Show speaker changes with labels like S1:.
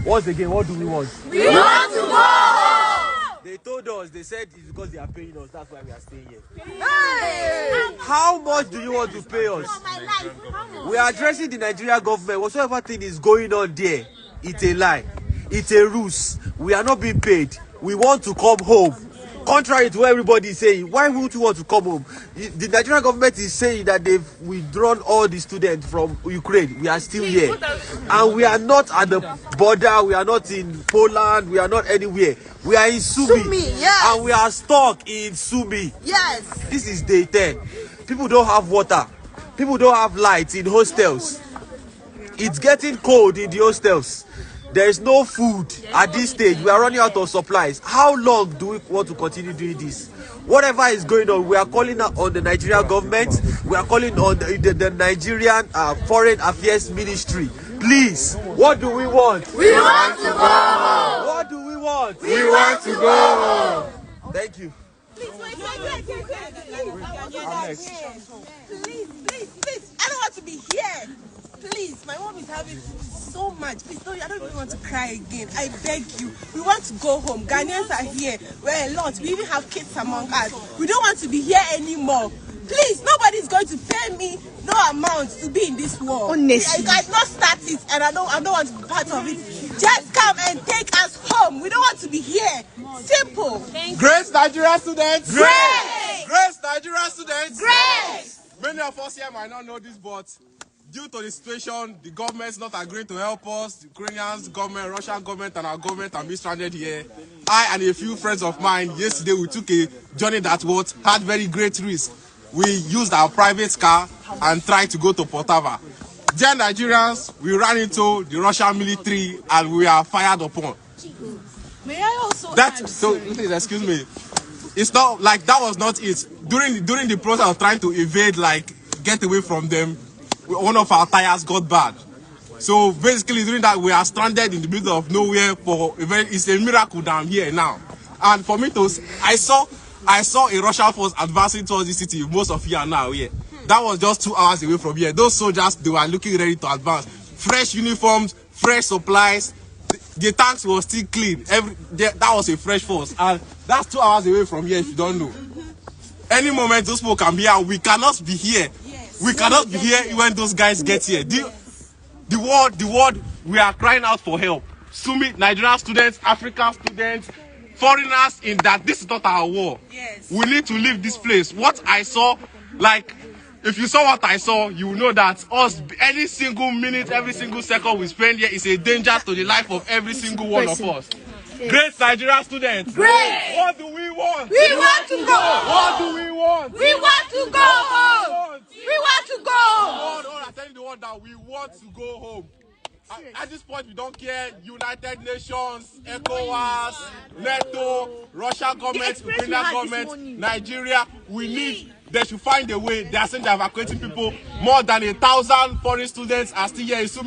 S1: Once again, what do we want?
S2: We want to go home!
S1: They told us, they said it's because they are paying us, that's why we are staying here.
S2: Hey!
S1: How much do you want to pay us? We are addressing the Nigerian government. Whatsoever thing is going on there, it's a lie. It's a ruse. We are not being paid. We want to come home. Contrary to what everybody is saying, why would you want to come home? The Nigerian government is saying that they've withdrawn all the students from Ukraine. We are still here. And we are not at the border. We are not in Poland. We are not anywhere. We are in Sumi.
S2: Yes.
S1: And we are stuck in Sumi.
S2: Yes.
S1: This is day 10. People don't have water. People don't have lights in hostels. It's getting cold in the hostels. There is no food at this stage. We are running out of supplies. How long do we want to continue doing this? Whatever is going on, we are calling on the Nigerian government. We are calling on the Nigerian Foreign Affairs Ministry. Please, what do we want?
S2: We want to go home.
S1: What do we want?
S2: We want to go home.
S1: Thank you.
S2: Please. I don't want to be here. Please, my mom is having so much. Please, no, I don't even want to cry again. I beg you. We want to go home. Ghanaians are here. We're a lot. We even have kids among us. We don't want to be here anymore. Please, nobody's going to pay me no amount to be in this war.
S3: Honestly.
S2: You guys not start it, and I don't want to be part of it. Just come and take us home. We don't want to be here. Simple.
S4: Great Nigerian students.
S2: Great.
S4: Great Nigerian students.
S2: Great.
S4: Many of us here might not know this, but due to the situation, the government is not agreeing to help us. The Ukrainian government, Russian government, and our government are being stranded here. I and a few friends of mine, yesterday we took a journey that had very great risk. We used our private car and tried to go to Poltava. Dear Nigerians, we ran into the Russian military and we are fired upon.
S2: May I also
S4: please excuse me. It's not like that was not it. During the process of trying to evade, get away from them, one of our tires got bad. So basically during that we are stranded in the middle of nowhere it's a miracle that I'm here now. And for me I saw a Russian force advancing towards the city. Most of you are now here. That was just 2 hours away from here. Those soldiers, they were looking ready to advance. Fresh uniforms, fresh supplies. The tanks were still clean. That was a fresh force. And that's 2 hours away from here if you don't know. Any moment those people can be here. We cannot be here. We cannot be here when those guys get here. The world, we are crying out for help. Sumi, Nigerian students, African students, foreigners, in that this is not our war.
S2: Yes.
S4: We need to leave this place. What I saw, if you saw what I saw, you will know that any single minute, every single second we spend here is a danger to the life of every single one of us. Great Nigerian students.
S2: Great.
S4: What do we want?
S2: We want to go home.
S4: What do we want?
S2: We want to go home. We want to go home.
S4: I'm telling the world that we want to go home. At this point, we don't care. United Nations, ECOWAS, NATO, Russian government, Ukrainian government, Nigeria. They should find a way. They are saying they're evacuating people. More than 1,000 foreign students are still here in Sumi.